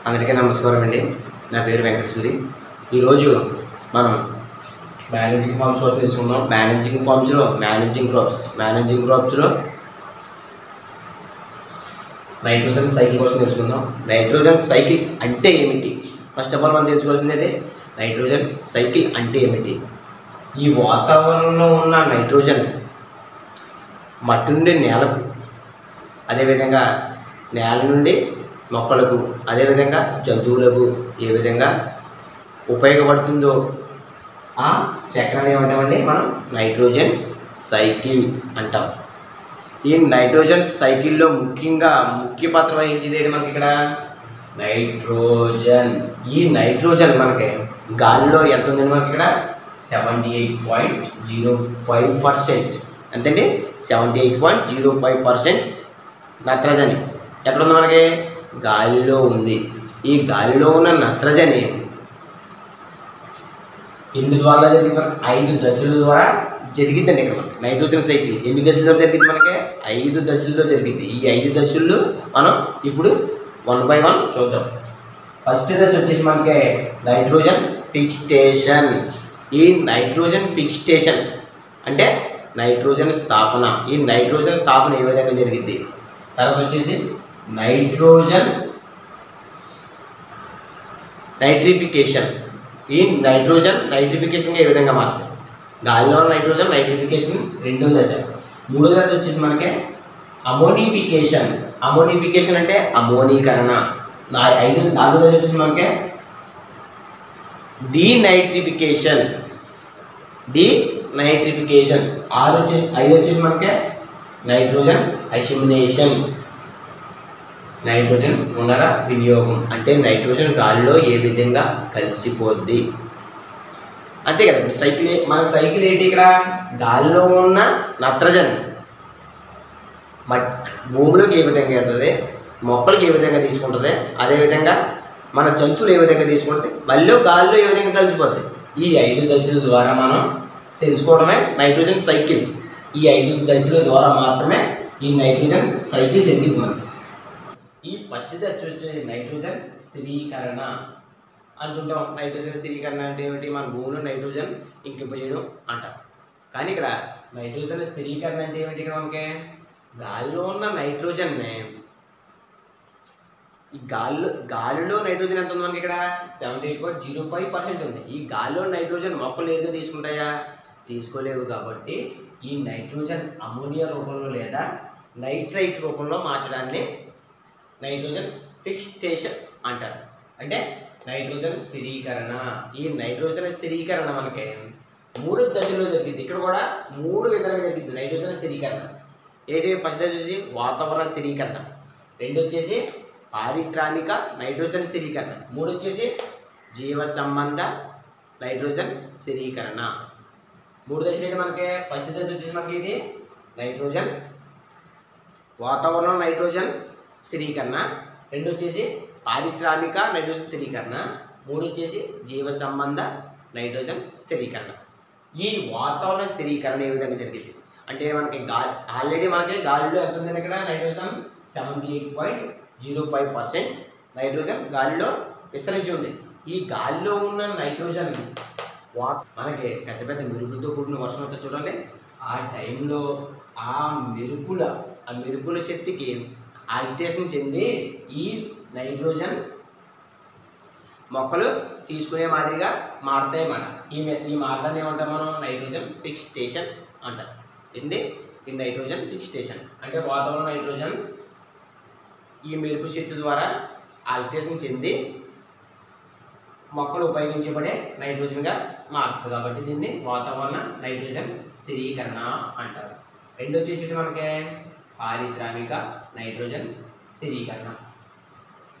అందరికీ నమస్కారం అండి. నా పేరు వెంకటేశ్వరి. ఈరోజు మనం మేనేజింగ్ ఫార్మ్స్ కోసం తెలుసుకుందాం. మేనేజింగ్ ఫార్మ్స్లో మేనేజింగ్ క్రాప్స్లో నైట్రోజన్ సైకిల్ కోసం తెలుసుకుందాం. నైట్రోజన్ సైకిల్ అంటే ఏమిటి? ఫస్ట్ ఆఫ్ ఆల్ మనం తెలుసుకోవాల్సిందంటే నైట్రోజన్ సైకిల్ అంటే ఏమిటి? ఈ వాతావరణంలో ఉన్న నైట్రోజన్ మట్టి నుండి నేలకు, అదేవిధంగా నేల నుండి మొక్కలకు, అదేవిధంగా జంతువులకు ఏ విధంగా ఉపయోగపడుతుందో ఆ చక్రాన్ని ఏమంటామండి మనం నైట్రోజన్ సైకిల్ అంటాం. ఈ నైట్రోజన్ సైకిల్లో ముఖ్య పాత్ర వహించేది ఏంటి మనకి ఇక్కడ? నైట్రోజన్. ఈ నైట్రోజన్ మనకి గాలిలో ఎంత ఉందండి మనకి ఇక్కడ? 78.05%. ఎంతండి? 78.05% నత్రజని ఎక్కడ ఉంది మనకి? గాలిలో ఉంది. ఈ గాలిలో ఉన్న నత్రజని ఎన్ని ద్వారా జరిగింది మనకి? 5 దశల ద్వారా జరిగిద్దండి. ఇక్కడ మనకి నైట్రోజన్ సైకిల్ ఎన్ని దశల్లో జరిగింది మనకి? 5 దశల్లో జరిగింది. ఈ 5 దశల్లో మనం ఇప్పుడు 1 by 1 చూద్దాం. ఫస్ట్ దశ వచ్చేసి మనకి నైట్రోజన్ ఫిక్స్టేషన్. ఈ నైట్రోజన్ ఫిక్స్టేషన్ అంటే నైట్రోజన్ స్థాపన. ఈ నైట్రోజన్ స్థాపన ఏ విధంగా జరిగింది? తర్వాత వచ్చేసి నైట్రోజన్ నైట్రిఫికేషన్. ఈ నైట్రిఫికేషన్ ఏ విధంగా మారుతుంది? గాలిలో నైట్రోజన్ నైట్రిఫికేషన్ రెండో దశ. మూడో దశ వచ్చేసి మనకి అమోనిఫికేషన్. అమోనిఫికేషన్ అంటే అమోనీకరణ. నాలుగో దశ వచ్చేసి మనకి డీనైట్రిఫికేషన్. ఐదు వచ్చేసి మనకి నైట్రోజన్ అసిమినేషన్. నైట్రోజన్ పునర్వినియోగం అంటే నైట్రోజన్ గాలిలో ఏ విధంగా కలిసిపోద్ది అంతే కదా. మన సైకిల్ ఏంటి ఇక్కడ? గాలిలో ఉన్న నత్రజన్ భూమిలోకి ఏ విధంగా వెళ్తుంది, మొక్కలకు ఏ విధంగా తీసుకుంటుంది, అదేవిధంగా మన జంతువులు ఏ విధంగా తీసుకుంటుంది, మళ్ళీ గాలిలో ఏ విధంగా కలిసిపోద్ది. ఈ 5 దశల ద్వారా మనం తెలుసుకోవడమే నైట్రోజన్ సైకిల్. ఈ 5 దశల ద్వారా మాత్రమే ఈ నైట్రోజన్ సైకిల్ జరిగింది మనకి. ఈ ఫస్ట్ దశ వచ్చేసి నైట్రోజన్ స్థిరీకరణ అనుకుంటాం. నైట్రోజన్ స్థిరీకరణ అంటే ఏమిటి? మన భూమిలో నైట్రోజన్ ఇంకింపజేయడం అంటారు. కానీ ఇక్కడ నైట్రోజన్ స్థిరీకరణ అంటే ఏమిటి? ఇక్కడ మనకి గాలిలో ఉన్న నైట్రోజన్ని ఈ గాలిలో నైట్రోజన్ ఎంత ఉంది మనకి ఇక్కడ? 78.05% ఉంది. ఈ గాలిలో నైట్రోజన్ మొక్కలు నేరుగా తీసుకుంటాయా? తీసుకోలేవు. కాబట్టి ఈ నైట్రోజన్ అమోనియా రూపంలో లేదా నైట్రైట్ రూపంలో మార్చడాన్ని నైట్రోజన్ ఫిక్స్టేషన్ అంటారు. అంటే నైట్రోజన్ స్థిరీకరణ. ఈ నైట్రోజన్ స్థిరీకరణ మనకి 3 దశల్లో జరిగింది. ఇక్కడ కూడా 3 విధాలుగా జరిగింది నైట్రోజన్ స్థిరీకరణ. ఏంటి? ఫస్ట్ దశ వచ్చేసి వాతావరణ స్థిరీకరణ, 2 వచ్చేసి పారిశ్రామిక నైట్రోజన్ స్థిరీకరణ, 3 వచ్చేసి జీవ సంబంధ నైట్రోజన్ స్థిరీకరణ. 3 దశలు ఏంటి మనకి? ఫస్ట్ దశ వచ్చేసి మనకి ఏంటి? నైట్రోజన్ వాతావరణ నైట్రోజన్ స్థిరీకరణ, 2 వచ్చేసి పారిశ్రామిక నైట్రోజన్ స్థిరీకరణ, 3 వచ్చేసి జీవ సంబంధ నైట్రోజన్ స్థిరీకరణ. ఈ వాతావరణ స్థిరీకరణ ఏ విధంగా జరిగింది అంటే మనకి ఆల్రెడీ మనకి గాలిలో ఎంత ఉందని ఇక్కడ? నైట్రోజన్ 78.05% నైట్రోజన్ గాలిలో విస్తరించి ఉంది. ఈ గాలిలో ఉన్న నైట్రోజన్ మనకి పెద్ద పెద్ద మెరుపులతో కూడిన వర్షం వస్తే చూడండి, ఆ టైంలో ఆ మెరుపుల శక్తికి ఆగిటేషన్ చెంది ఈ నైట్రోజన్ మొక్కలు తీసుకునే మాదిరిగా మారుతాయి అన్నమాట. ఈ మార్గాన్ని ఏమంటాం మనం? నైట్రోజన్ ఫిక్స్టేషన్ అంటారు. ఏంటి? ఈ నైట్రోజన్ ఫిక్స్టేషన్ అంటే వాతావరణ నైట్రోజన్ ఈ మెరుపు శక్తి ద్వారా ఆగిటేషన్ చెంది మొక్కలు ఉపయోగించబడే నైట్రోజన్గా మారుతుంది. కాబట్టి దీన్ని వాతావరణ నైట్రోజన్ స్థిరీకరణ అంటారు. 2 వచ్చేసి మనకి పారిశ్రామిక నైట్రోజన్ స్థిరీకరణ.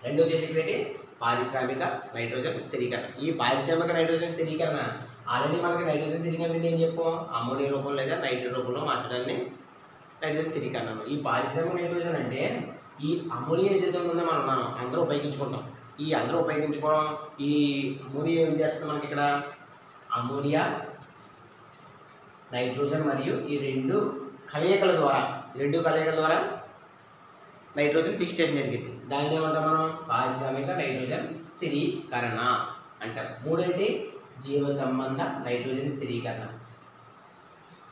2 వచ్చేసి పారిశ్రామిక నైట్రోజన్ స్థిరీకరణ. ఈ పారిశ్రామిక నైట్రోజన్ స్థిరీకరణ ఆల్రెడీ మనకి నైట్రోజన్ స్థిరీకరణ అంటే ఏం చెప్పాం? అమోనియా రూపంలో లేదా నైట్రేట్ రూపంలో మార్చడాన్ని నైట్రోజన్ స్థిరీకరణ. ఈ పారిశ్రామిక నైట్రోజన్ అంటే ఈ అమోనియా ఏదైతే ఉందో మనం అందరూ ఉపయోగించుకుంటాం. ఈ అందరూ ఉపయోగించుకోవడం ఈ అమోనియా ఏం చేస్తుంది మనకి ఇక్కడ? అమోనియా నైట్రోజన్ మరియు ఈ రెండు కలయికల ద్వారా నైట్రోజన్ ఫిక్స్టేషన్ జరిగింది. దాన్ని ఏమంటాం మనం? పారిశ్రామిక నైట్రోజన్ స్థిరీకరణ అంటారు. మూడేంటి? జీవ సంబంధ నైట్రోజన్ స్థిరీకరణ.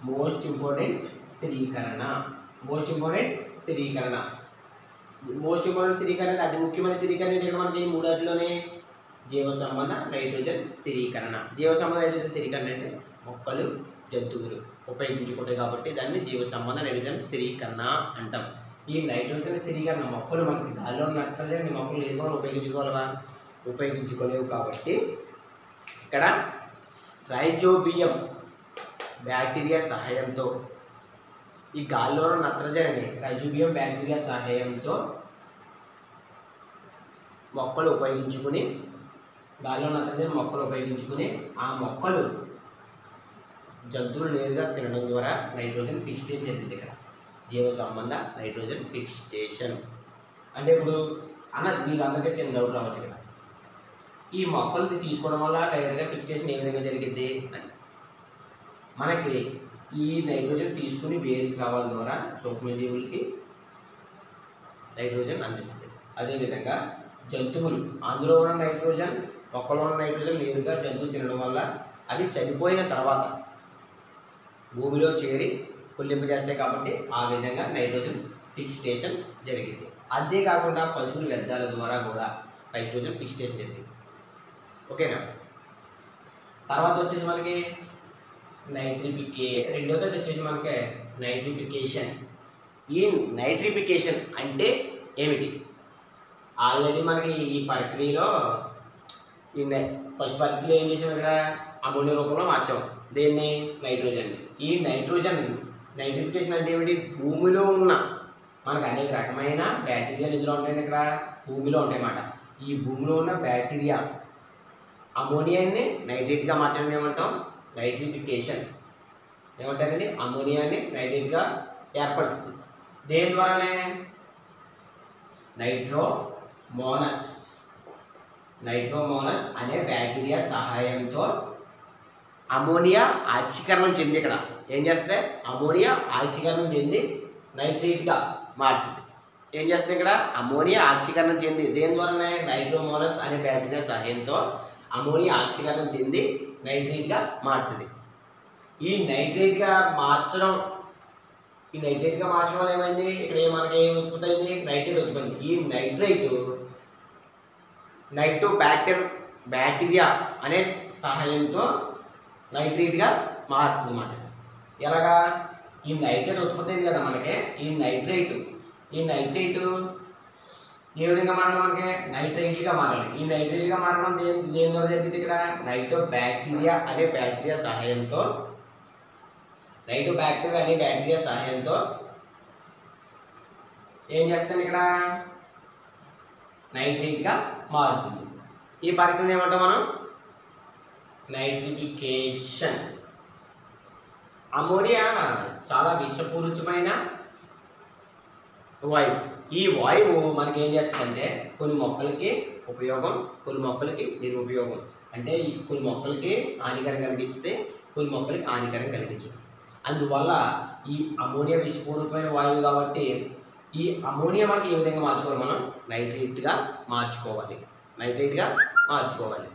మోస్ట్ ఇంపార్టెంట్ స్థిరీకరణ. మోస్ట్ ఇంపార్టెంట్ స్థిరీకరణ అతి ముఖ్యమైన స్థిరీకరణ ఏంటంటే మనకి మూడాటిలోనే జీవ సంబంధ నైట్రోజన్ స్థిరీకరణ. జీవ సంబంధ నైట్రోజన్ స్థిరీకరణ అంటే మొక్కలు జంతువులు ఉపయోగించుకుంటాయి కాబట్టి దాన్ని జీవ సంబంధ నైట్రోజన్ స్థిరీకరణ అంటాం. ఈ నైట్రోజన్ స్థిరీకరణ మొక్కలు మనకి గాలిలో నైట్రోజన్ మొక్కలు ఏదో ఉపయోగించుకోలేవు కాబట్టి ఇక్కడ రైజోబియం బ్యాక్టీరియా సహాయంతో ఈ గాలిలో నత్రజనిని రైజోబియం బ్యాక్టీరియా సహాయంతో మొక్కలు ఉపయోగించుకుని గాలిలో నత్రజని మొక్కలు ఉపయోగించుకుని ఆ మొక్కలు జంతువులు నేరుగా తినడం ద్వారా నైట్రోజన్ ఫిక్స్టేషన్ జరిగింది. ఇక్కడ జీవ సంబంధ నైట్రోజన్ ఫిక్స్టేషన్ అంటే ఇప్పుడు అన్నది మీకు అందరికీ చిన్న డౌట్ రావచ్చు ఇక్కడ. ఈ మొక్కలు తీసుకోవడం వల్ల డైరెక్ట్గా ఫిక్స్టేషన్ ఏ విధంగా జరిగింది అని. మనకి ఈ నైట్రోజన్ తీసుకుని వేరు స్రావాల ద్వారా సూక్ష్మజీవులకి నైట్రోజన్ అందిస్తుంది. అదేవిధంగా జంతువులు అందులో ఉన్న నైట్రోజన్ మొక్కలో ఉన్న నైట్రోజన్ నేరుగా జంతువులు తినడం వల్ల అవి చనిపోయిన తర్వాత భూమిలో చేరి కుళ్ళింపజేస్తాయి కాబట్టి ఆ విధంగా నైట్రోజన్ ఫిక్స్టేషన్ జరిగింది. అంతేకాకుండా పశువుల వ్యర్థాల ద్వారా కూడా నైట్రోజన్ ఫిక్స్టేషన్ జరిగింది. ఓకేనా? తర్వాత వచ్చేసి మనకి రెండోది వచ్చేసి మనకి నైట్రిఫికేషన్. ఈ నైట్రిఫికేషన్ అంటే ఏమిటి? ఆల్రెడీ మనకి ఈ ప్రక్రియలో ఫస్ట్ ప్రక్రియలో ఏం చేసాం? ఇక్కడ అమోనియా రూపంలో మార్చాం దేన్ని? నైట్రోజన్. ఈ నైట్రిఫికేషన్ అంటే ఏమిటి? భూమిలో ఉన్న మనకు అనేక రకమైన బ్యాక్టీరియాలు ఇందులో ఉంటాయి. ఇక్కడ భూమిలో ఉంటాయి అన్నమాట. ఈ భూమిలో ఉన్న బ్యాక్టీరియా అమోనియాని నైట్రేట్గా మార్చడం ఏమంటాం? నైట్రిఫికేషన్. ఏమంటారండి? అమోనియాని నైట్రేట్గా ఏర్పరుస్తుంది. దేని ద్వారానే? నైట్రోమోనస్ అనే బ్యాక్టీరియా సహాయంతో అమోనియా ఆక్సీకరణం చెంది ఇక్కడ ఏం చేస్తుంది? అమోనియా ఆక్సీకరణం చెంది నైట్రేట్గా మార్చుతుంది. ఏం చేస్తుంది? ఇక్కడ అమోనియా ఆక్సీకరణం చెంది దేని ద్వారానే? నైట్రోమోనస్ అనే బ్యాక్టీరియా సహాయంతో అమోనియా ఆక్సీకరణం చెంది నైట్రేట్గా మార్చుతుంది. ఈ నైట్రేట్గా మార్చడం వల్ల ఏమైంది? ఇక్కడ మనకి ఏం ఉత్పత్తి అయింది? నైట్రేట్ ఉత్పత్తి. ఈ బ్యాక్టీరియా అనే సహాయంతో నైట్రేట్గా మారుతుంది అన్నమాట. ఎలాగా? ఈ నైట్రేట్ ఉత్పత్తి అయింది కదా మనకి. ఈ నైట్రేట్ ఏ విధంగా మారాలి? మనకి నైట్రేట్గా మారాలి. ఈ నైట్రేట్గా మారడం దేని ద్వారా జరిగింది? ఇక్కడ నైట్రోబ్యాక్టీరియా అనే బ్యాక్టీరియా సహాయంతో ఏం చేస్తుంది? ఇక్కడ నైట్రేట్గా మారుతుంది. ఈ ప్రక్రియను ఏమంటాం మనం? నైట్రిఫికేషన్. అమోనియా చాలా విషపూరితమైన వాయువు. ఈ వాయువు మనకి ఏం చేస్తుందంటే కొన్ని మొక్కలకి ఉపయోగం, కొన్ని మొక్కలకి నిరుపయోగం. అంటే కొన్ని మొక్కలకి హానికరం కలిగిస్తే కొన్ని మొక్కలకి హానికరం కలిగించదు. అందువల్ల ఈ అమోనియా విషపూరితమైన వాయువు కాబట్టి ఈ అమోనియా మనకి ఏ విధంగా మార్చుకోవాలి? మనం నైట్రేట్గా మార్చుకోవాలి.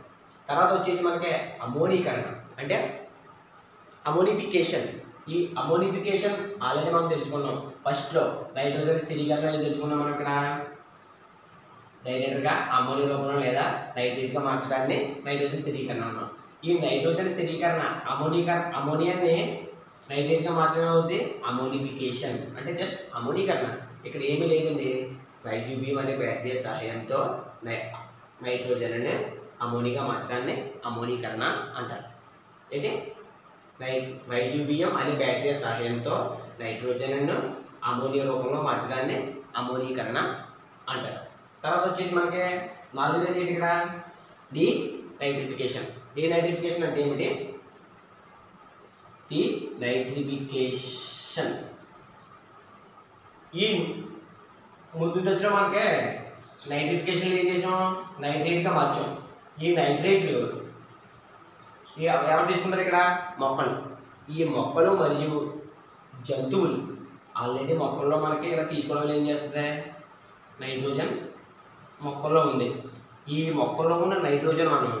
తర్వాత వచ్చేసి మనకి అమోనీకరణ అంటే అమోనిఫికేషన్. ఈ అమోనిఫికేషన్ ఆల్రెడీ మనం తెలుసుకున్నాం. ఫస్ట్లో నైట్రోజన్ స్థిరీకరణ తెలుసుకున్నాం. మనం ఇక్కడ డైరెక్ట్గా అమోనియా రూపంలో లేదా నైట్రేట్గా మార్చడాన్ని నైట్రోజన్ స్థిరీకరణ అన్నాం. ఈ నైట్రోజన్ స్థిరీకరణ అమోనియాని నైట్రేట్గా మార్చడం అవుతుంది అమోనిఫికేషన్. అంటే జస్ట్ అమోనీకరణ. ఇక్కడ ఏమీ లేదండి. రైజోబియం అనే బ్యాక్టీరియా సహాయంతో నైట్రోజన్ని అమోనియాగా మార్చడాన్ని అమోనీకరణ అంటారు. ఏంటి? రైజోబియం అనే బ్యాక్టీరియా సహాయంతో నైట్రోజన్ను అమోనియా రూపంలో మార్చడాన్ని అమోనీకరణ అంటారు. తర్వాత వచ్చేసి మనకి నాలుగోది ఏంటి? ఇక్కడ డీనైట్రిఫికేషన్. డీనైట్రిఫికేషన్ అంటే ఏమిటి? డీనైట్రిఫికేషన్ ఈ ముందు దశలో మనకి నైట్రిఫికేషన్ ఏం చేసాం? నైట్రేట్గా మార్చాం. ఈ నైట్రేట్లు ఎవరు తీసుకుంటారు? ఇక్కడ మొక్కలు. ఈ మొక్కలు మరియు జంతువులు ఆల్రెడీ మొక్కల్లో మనకి ఇలా తీసుకోవడం ఏం చేస్తుంది? నైట్రోజన్ మొక్కల్లో ఉంది. ఈ మొక్కల్లో ఉన్న నైట్రోజన్ మనం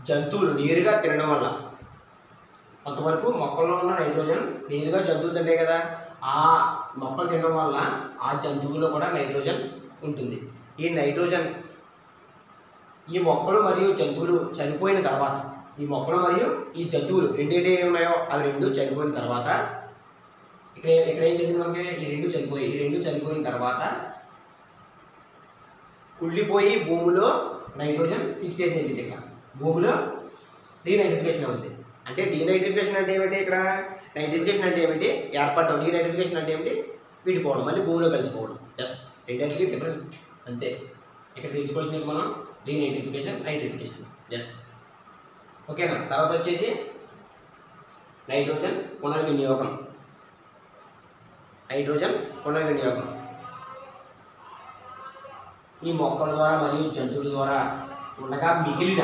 జంతువులు నేరుగా తినడం వల్ల, కొంతవరకు మొక్కల్లో ఉన్న నైట్రోజన్ నేరుగా జంతువులు తింటాయి కదా, ఆ మొక్కలు తినడం వల్ల ఆ జంతువులో కూడా నైట్రోజన్ ఉంటుంది. ఈ నైట్రోజన్ ఈ మొక్కలు మరియు జంతువులు చనిపోయిన తర్వాత, ఈ మొక్కలు మరియు ఈ జంతువులు రెండేటి ఉన్నాయో అవి రెండు చనిపోయిన తర్వాత, ఇక్కడ ఏం జరిగింది మనకి, ఈ రెండు చనిపోయిన తర్వాత కుళ్ళిపోయి భూమిలో నైట్రోజన్ ఫిక్స్ చేసి జరిగింది. ఇక్కడ భూమిలో డీనైట్రిఫికేషన్ అవుతుంది. అంటే డీనైట్రిఫికేషన్ అంటే ఏమిటి, ఇక్కడ నైట్రిఫికేషన్ అంటే ఏమిటి, ఏర్పడటం. డీనైట్రిఫికేషన్ అంటే ఏమిటి, విడిపోవడం, మళ్ళీ భూమిలో కలిసిపోవడం. జస్ట్ రెండింటికి డిఫరెన్స్ అంతే. ఇక్కడ తెలుసుకోవాల్సింది మనం డీనైట్రిఫికేషన్, నైట్రిఫికేషన్ జస్ట్. ఓకేనా. తర్వాత వచ్చేసి నైట్రోజన్ పునర్వినియోగం. నైట్రోజన్ పునర్వినియోగం ఈ మొక్కల ద్వారా మరియు జంతువుల ద్వారా ఉండగా మిగిలిన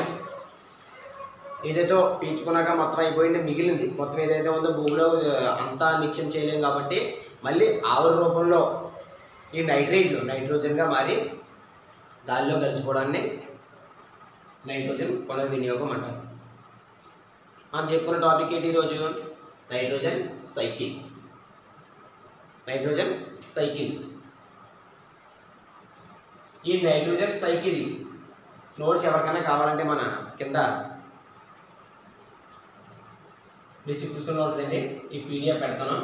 ఏదైతే పీల్చుకున్నాక మొత్తం అయిపోయింది, మిగిలింది మొత్తం ఏదైతే ఉందో భూమిలో అంతా నిక్షేపం చేయలేం కాబట్టి మళ్ళీ ఆవిరి రూపంలో ఈ నైట్రేట్లు నైట్రోజన్గా మారి గాలిలో కలిసిపోవడాన్ని నైట్రోజన్ పునర్వినియోగం అంటారు. మనం చెప్పుకున్న టాపిక్ ఏంటి ఈరోజు, నైట్రోజన్ సైకిల్. Nitrogen cycle. ఈ నైట్రోజన్ సైకిల్ నోట్స్ ఎవరికైనా కావాలంటే మన కింద డిస్క్రిప్షన్లో ఉంటుందండి, ఈ పీడిఎఫ్ పెడతాను.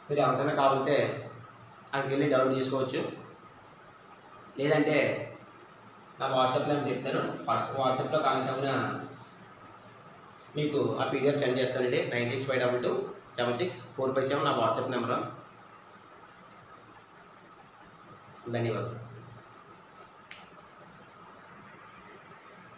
మీరు ఎవరికైనా కావాలంటే అక్కడికి వెళ్ళి డౌన్లోడ్ చేసుకోవచ్చు. లేదంటే నా వాట్సాప్లో నేను చెప్తాను, వాట్సాప్లో కాంటాక్ట్ అవునా మీకు ఆ పీడిఎఫ్ సెండ్ చేస్తానండి. 9652276457 నా వాట్సాప్ నెంబరు. ధన్యవాదాలు.